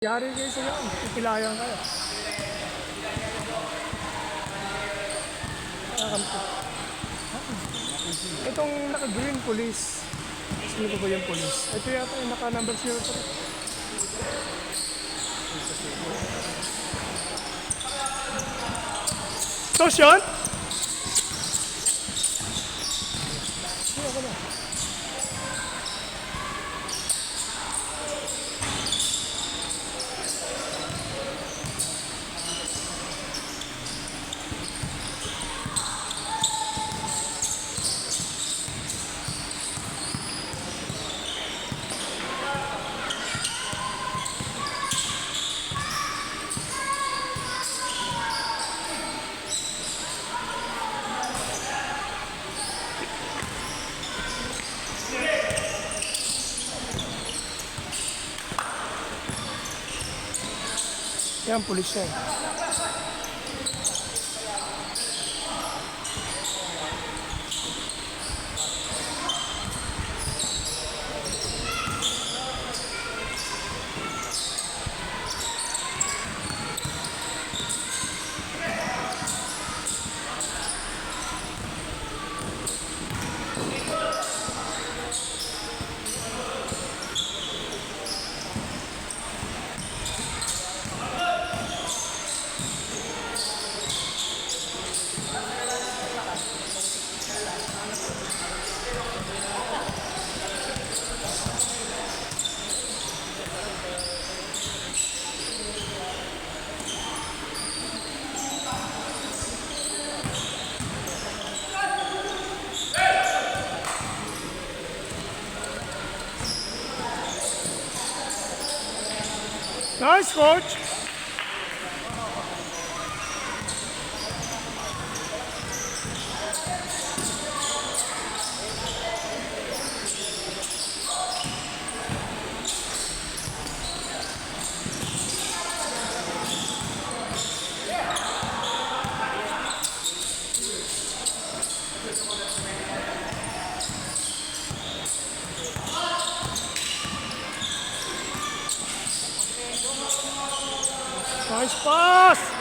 Yari kayo sa yan, kikilayan kayo. Itong naka-green police. Sino ko ba yung police? Ito yata yung naka-number 0. Tos yun? Yan, pulis siya. Nice, coach. Nice pass!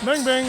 Bang, bang.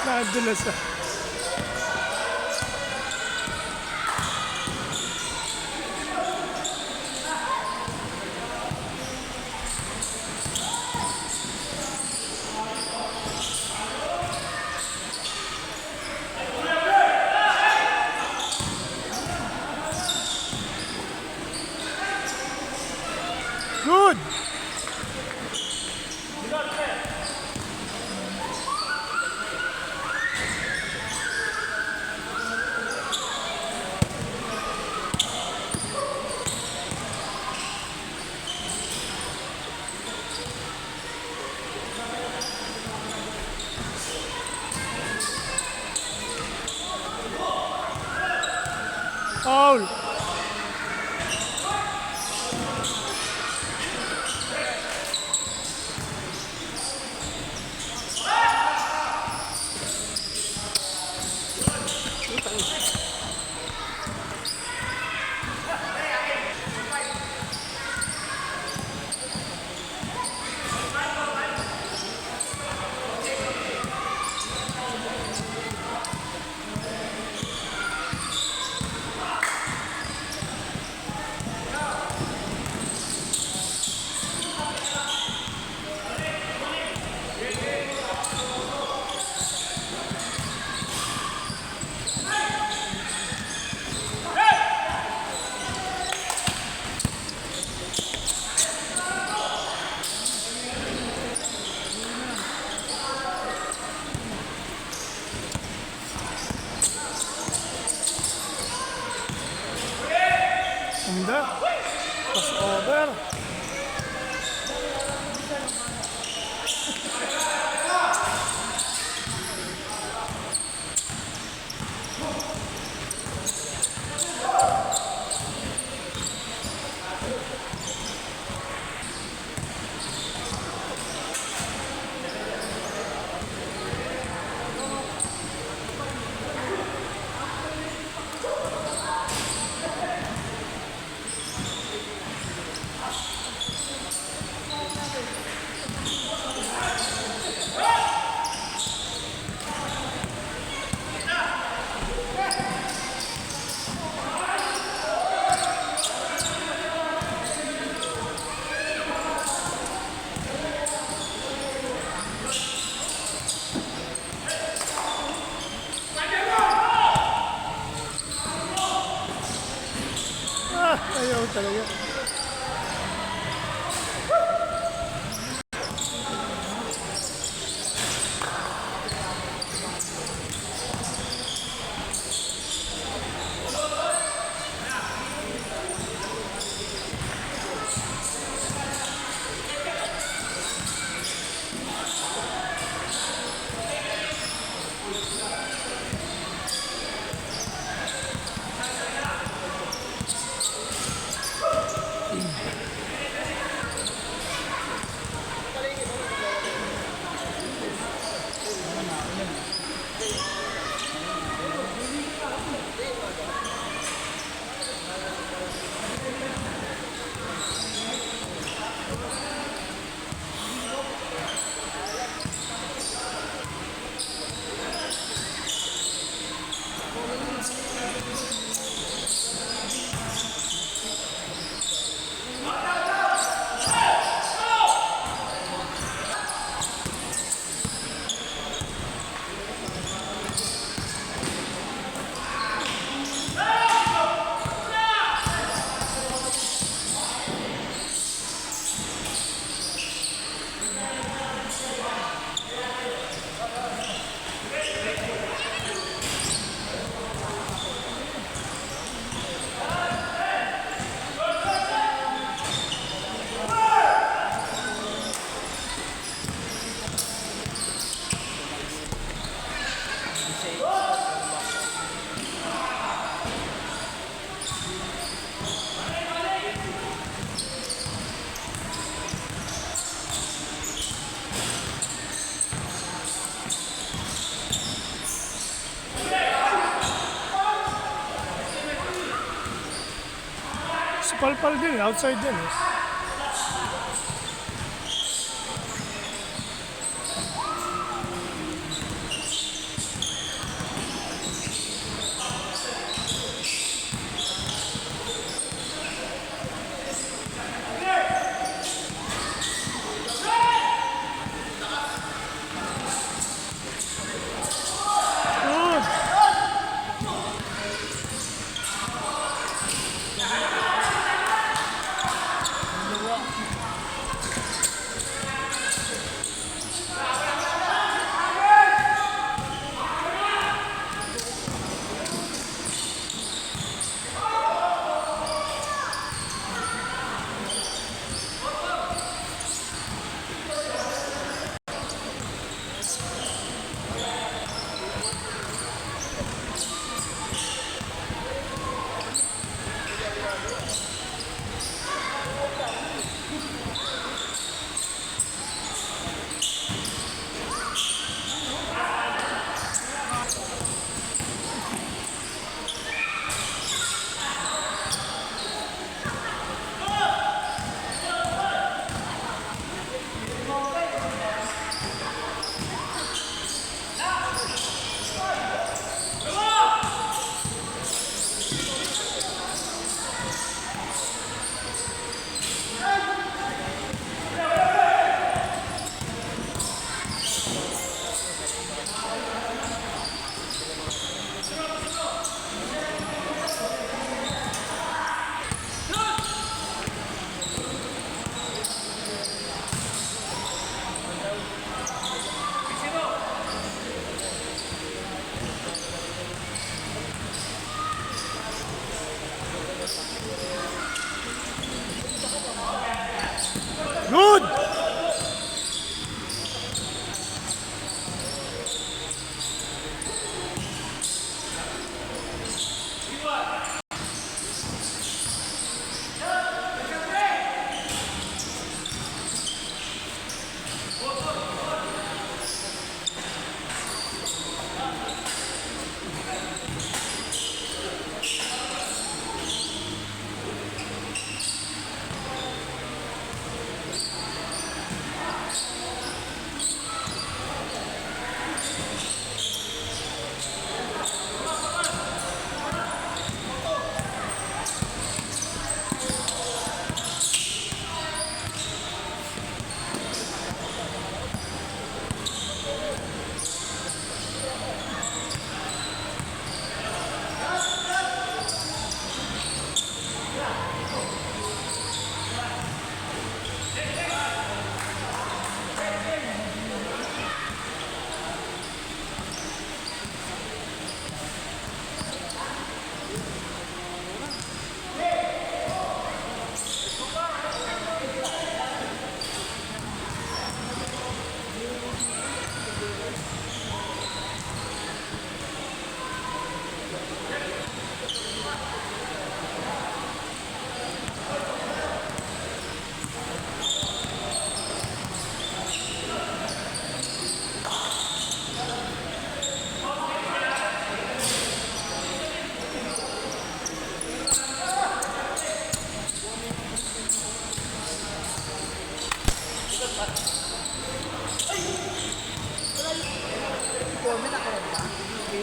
Nadulas ah. Good! Foul! Hindi. Pass over. Ayaw talaga. Palpal din, outside din eh.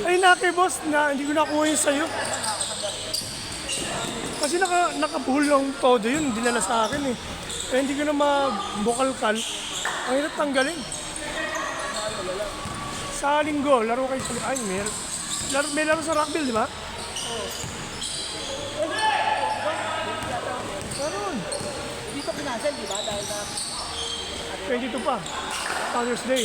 Ay, boss, na hindi ko nakuha yun sa'yo. Kasi nakabuhol lang todo yun, dinala sa akin eh. Kaya hindi ko na mag-bukalkal. Ang hirap tanggalin. Sa linggo, laro kayo sa... Ay, may laro sa rugby, di ba? Meron. Dito kinansel, di ba? Dahil na 22 pa. Father's Day.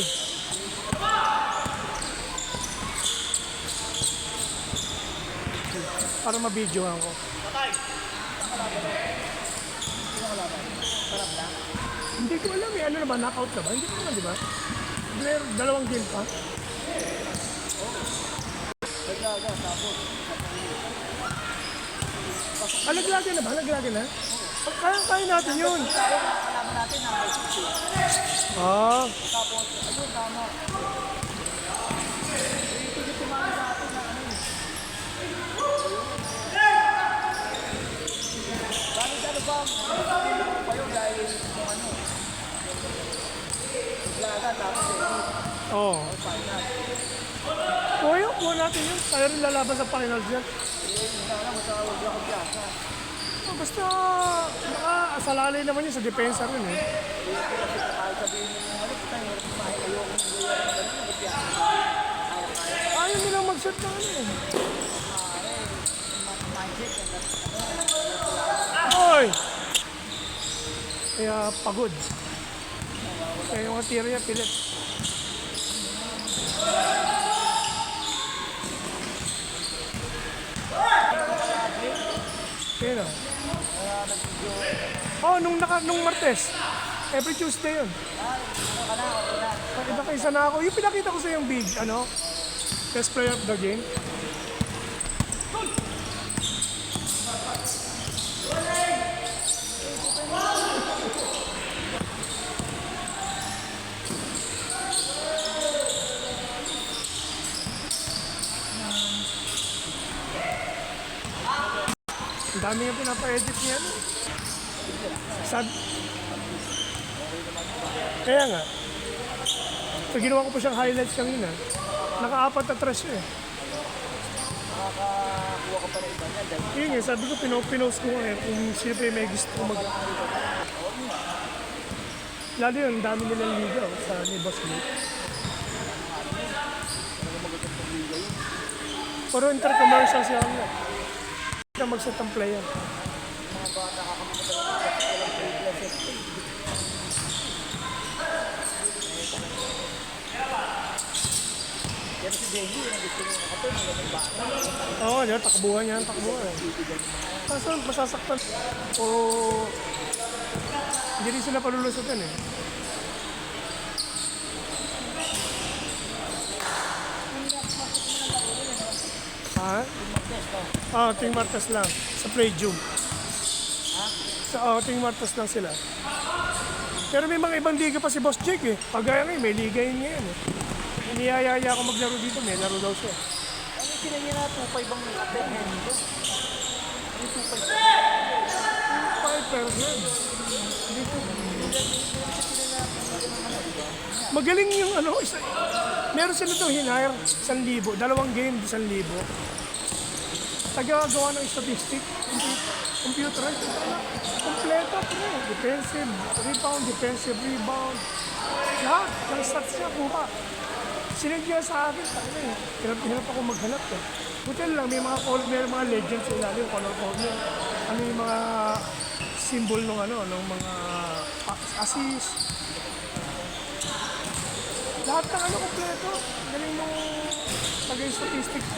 Para ma-videohan ko. Hindi ko alam eh. Ano na ba? Knockout na ba? Hindi ko alam, di ba? Dalawang game pa. naglaga, tapos Laglagan na ba? Laglagan na? Kaya natin yun. kalaban natin na may 60. Ah. Tapos, ayun, tama. Hindi tumama sa atin na ano. Bakit ano ba? Ano pa yun dahil kung ano. Naglaga, tapos Oo. final. Kuha natin yun. Kaya rin lalaban sa finals yan. Sana mo sa World Cup Piazza. Basta nakasalalay naman yun sa depensa rin eh. Kahit sabihin mo ano, kita yung hirap kumain. Ayoko ng gawin ng ganun, ng Piazza. Ayaw nilang mag-shot ng ano eh. Mindset and Hoy! Kaya pagod. Kaya yung tirya pilit. Kaya na. Oh, nung Martes. Every Tuesday yun. Pakita kayo sana ako. Yung pinakita ko sa yung big, best player of the game. Ang dami yung pinapa-edit niya. Kaya nga. So, ginawa ko pa siyang highlights kanina. Naka-apat na trash siya eh. makakakuha ka pa rin iba niyan. Dahil Yun nga, sabi ko, pinost ko nga eh. Kung siyempre may gusto ko mag... Lalo yun, ang dami nilang liga sa ni Boss Lee. Pero inter-commercial siya nga. Hindi ka mag-set ang player. mga bata kakamusta lang kasi walang privileges. Yan si Dengue, yung gusto niya makapin, yung bata. Oo, yan, takbuhan yan, takbuhan. Kaso masasaktan. O hindi rin sila palulusutan eh. Ha? Ting Martes lang. Sa Play June. Ting Martes lang sila. Pero may mga ibang liga pa si Boss Jake eh. Pagaya ngayon, may liga yun ngayon eh. Iniyayaya ako maglaro dito, may laro daw siya. Ano yung kinanya na 2.5 ang kapit nito? Ano yung 2.5? 5 per game. Magaling yung meron sila ito hinire, 1,000. Dalawang game, 1,000. Tagagawa ng statistic, computerized. Kompleto pre. Defensive rebound. Lahat, ng stats niya, kuha. Sinigyan sa akin, hirap ako maghanap eh. Buti lang, may mga legends sa ilalim, color code. Ano yung mga symbol ng mga assist. Lahat ng kompleto. Galing mong tagay-statistics.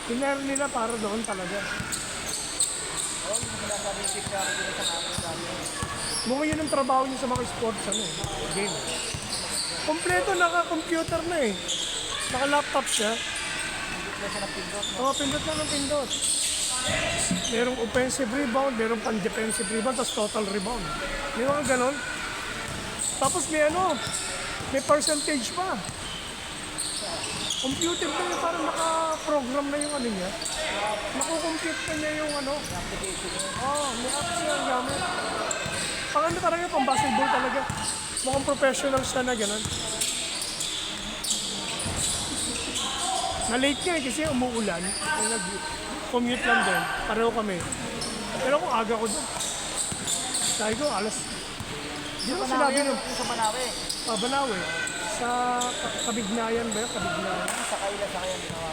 Hinare nila para doon talaga. Oo, yung sinasabi yung tip namin dito sa namin dami. Mukha yun ang trabaho niyo sa mga sports, game. Kompleto, naka-computer na eh. Naka-laptop siya. Hindi na siya napindot. Pindot na ng pindot. Merong offensive rebound, merong pan-defensive rebound, tapos total rebound. May mga ganon. Tapos may percentage pa. Computer na yun, parang naka-program na yung niya. Nakukompute na niya yung Application yun. may apps siya ang gamit. Pang talaga, pang basketball talaga. Mukhang professional siya na gano'n. Na-late nga kasi umuulan. Kaya nag-commute lang din. Pareho kami. Pero kung aga ko doon. Sabi ko, alas. Di ba sinabi nyo? Sa Manawe. Banawe. Sa Kabignayan ba yun? Kabignayan. Sa kaila ginawa.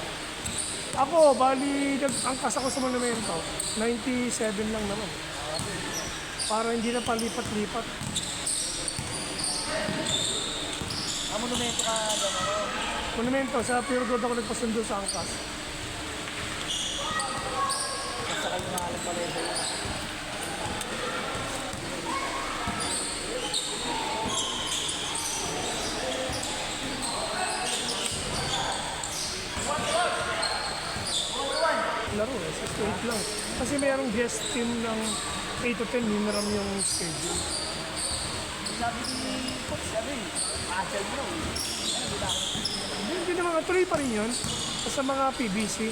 Ako, bali, angkas ako sa monumento. 97 lang naman. Para hindi na palipat-lipat. Monumento ka dyan, ano? Monumento, sa Pure Gold ako nagpasundo sa angkas. At saka yung maalam pala yun. Laro eh, 6 to 8 lang. Kasi mayroong guest team ng 8 to 10, miniram yung schedule. Sabi ni Coach, cancel mo. Hindi naman, tuloy pa rin yun. Sa mga PBC.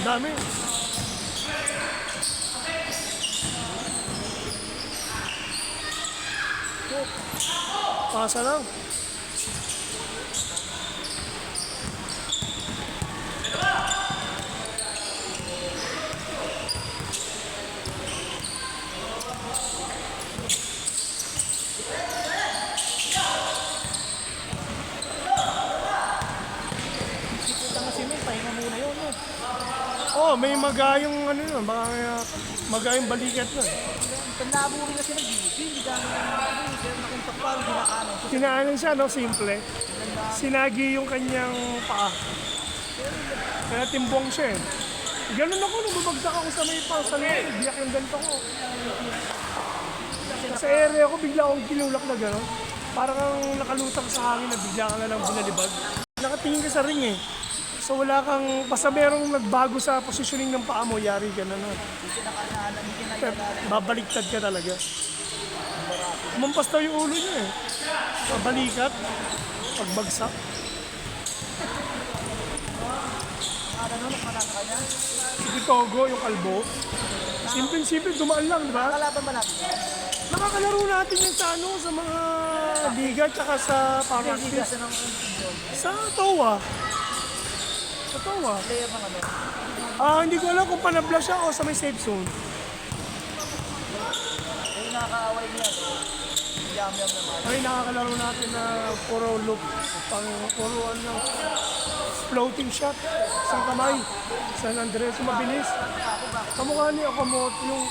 Dami. Pasa lang. Siputan na si Mel, pahinga muna yun. No? Oh, may magayong ano yun, baka magayong balikat nun. Panlabo rin kasi ng GP, hindi kami pero nakuntak pa, hindi nakano. Tinaanan siya, no? Simple. Sinagi yung kanyang paa. Kaya timbong siya eh. Ganun ako nung bumagsak ako sa may pasalan. Biyak yung ganito ko. Sa area ko, bigla akong kinulak na gano'n. Parang kang nakalutang sa hangin na bigla ka na lang binalibag. Nakatingin ka sa ring eh. So wala kang, basta merong nagbago sa positioning ng paa mo, yari ka na nun. Babaliktad ka talaga. Kumampas daw yung ulo niya eh. Babalikat, pagbagsak. Si Togo, yung kalbo. Simple-simple, dumaan lang, di ba? Kalaban ba natin? Nakakalaro natin yun sa ano, sa mga liga, tsaka sa practice. Sa TOA. Sa TOA. Player ng ano? Hindi ko alam kung panabla siya o sa may safe zone. Yung nakakaaway niya. Yam-yam naman. Ay, nakakalaro natin na puro loop, puro ano, floating shot, isang kamay, San Andres, mabilis. Kamukha ni Okamoto, yung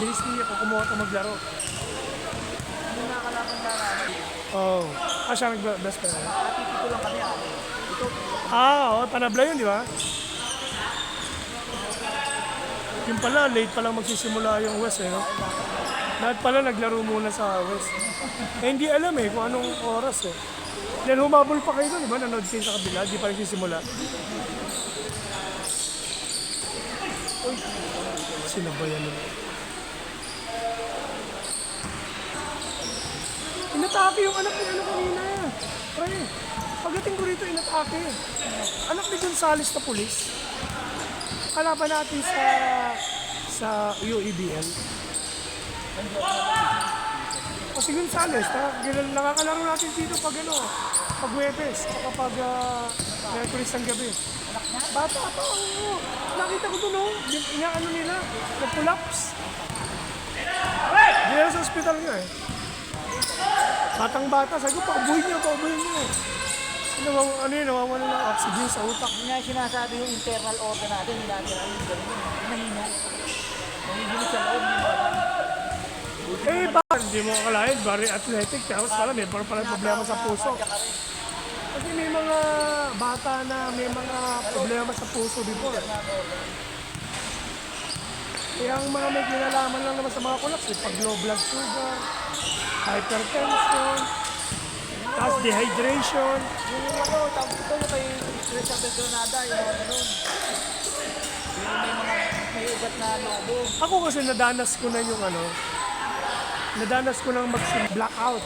bilis ni Okamoto maglaro. Yung nakakalaban na namin. Oo. Siya nag-best ka na. Natitito lang kami Ito, Oo, panabla yun, di ba? Yung pala, late pa lang magsisimula yung West eh, no? Lahat pala naglaro muna sa West. Eh, hindi alam eh kung anong oras eh. Then humabol pa kayo doon, di ba? Nanood kayo sa kabila, di pa nagsisimula. Uy, sinabayan nila. Inatake yung anak ni ano kanina. Pre, pagdating ko rito, inatake. Anak ni Gonzales na pulis. Kalaban natin sa UEBL. O si Gonzales, nakakalaro natin dito pag ano, pag Webes, saka pag Merkulis ng gabi. Bata pa, oo. Nakita ko doon, yung inaano nila, nag-collapse. Dinala sa ospital nga eh. Batang-bata, sabi ko, paubuhin niyo. Ano yun, nawawala ng oxygen sa utak. yun nga yung sinasabi yung internal organ natin, hindi natin alam yung ganun. Mahino. Nangiginig sa loob, hindi mo alam. Eh, bakit? Hindi mo akalain, very athletic, tapos pala may problema sa puso. Kasi may mga bata na may mga problema sa puso before. Kaya ang mga may kinalaman lang naman sa mga collapse, pag low blood sugar, hypertension, tapos dehydration. Yung ano, tawag ito, yung kay Christian Belgranada, yung mga ganun. Yung may ugat na lobo. Ako kasi nadanas ko na yung ano, nadanas ko nang mag-blackout.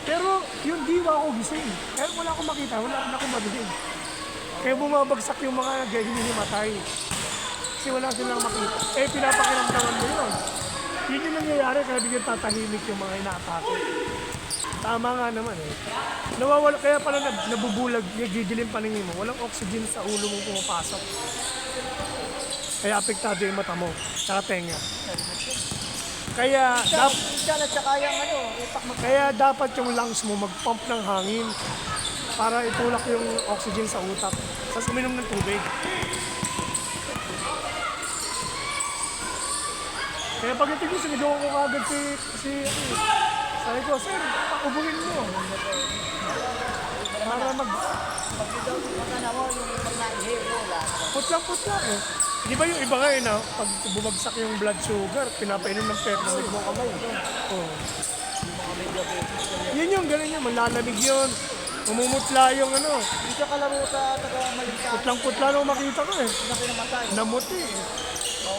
Pero yung diwa ko gising. Kaya wala akong makita, wala akong madidig. Kaya bumabagsak yung mga hinihimatay. Kasi wala silang makita. Eh, pinapakiramdaman mo yun. Yun yung nangyayari kaya bigyan tatahimik yung mga inaatake. Tama nga naman eh. Nawawala, kaya pala nabubulag, nagdidilim paningin mo. Walang oxygen sa ulo mong pumapasok. Kaya apektado yung mata mo, tsaka tenga. Kaya, Minsan at saka yung utak mo. kaya dapat yung lungs mo mag-pump ng hangin para itulak yung oxygen sa utak. Tapos uminom ng tubig. Kaya pagdating ko, sinigaw ko kagad sabi ko, sir, paubuhin mo. Para putlang-putla eh. Di ba yung iba nga eh, pag bumagsak yung blood sugar, pinapainom ng Pepsi mo kamay. Oh. Yun yung ganun yun, malalamig yun. Umumutla yung Hindi ka kalaro sa taga-maligtaan. putlang-putla nung makita ko eh. Na pinamatay. Namuti eh.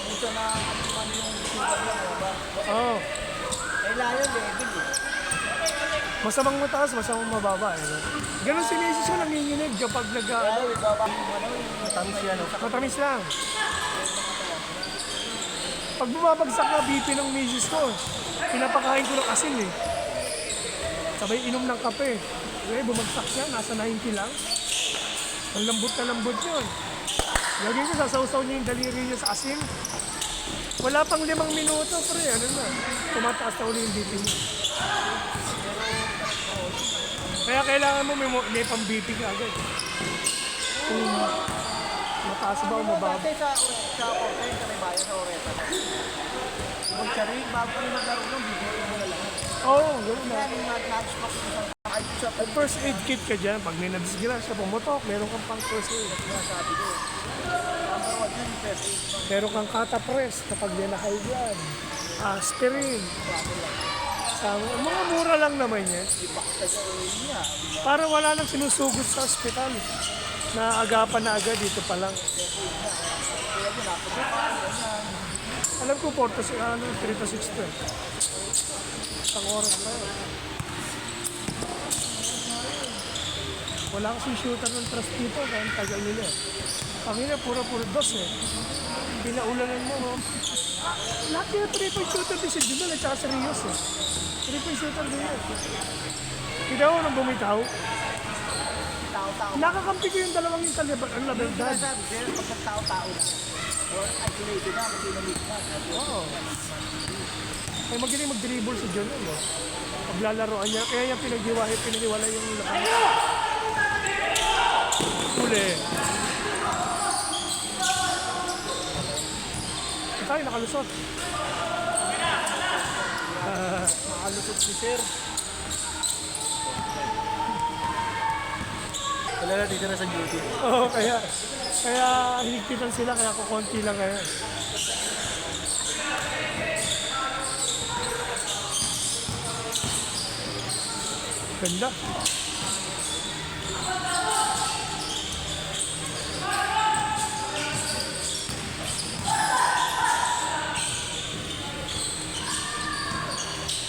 Minsan na yung sugar mo, ba? Oo. Eh, layo, level eh. Masamang mataas, masamang mababa eh. Ganun si Macy's ko nanginginig kapag Lalo, ibaba yung matamis yan. matamis lang. Pag bumabagsak na BP ng Macy's ko, pinapakain ko ng asin eh. Sabay inom ng kape. Eh, bumagsak siya, nasa 90 lang. Ang lambot na lambot yun. Lagi ko, sasawsaw niya yung daliri niya sa asin. Wala pang 5 minuto, pre. Ano na? Tumataas na uli yung BP niya. Kaya kailangan mo may pang-BP ka agad. Kung mataas ba o mababa. Dati sa Oreta, sa may bayan sa Oreta. Mag-charing, bago kami maglaro ng bibigyan mo na lang. Oo, gano'n na. Yan, yung mag-smoke sa ay sa At first aid kit ka dyan. Pag may nadisgrasya, pumutok, meron kang pang first aid. sabi ko. Number 1 yun, first aid. Meron kang katapress kapag may na-high blood. Aspirin. Mga mura lang naman yan. Para wala nang sinusugod sa ospital. Naagapan na agad dito pa lang. Alam ko 4 to 6, 3 to 6 to. Isang oras na yun. Wala kasing shooter ng trust dito kaya ang tagal nila. Pangina, puro dos eh. Pinaulanan mo, no? Lahat yung 3-point shooter din si Junal at saka si Rios eh. 3-point shooter din yun. Kita mo nang bumitaw? Tao-tao. Nakakampi ko yung dalawang yung kaliban, ang laberdad. Sabi, pero pag nagtao-tao na, or isolated na, kasi na-meet na. Oo. Ay magaling mag-dribble si Junal, no? Paglalaroan niya, kaya yung pinaghiwalay yung lakas. Huli. Tayo nakalusot. Makalusot si Sir. Wala na dito na sa duty. Oo, kaya hinigpitan sila, kaya kukunti lang ngayon. Ganda.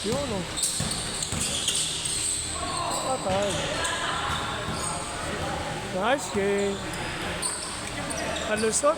Yun o. Patay. Nice game. Kalusot.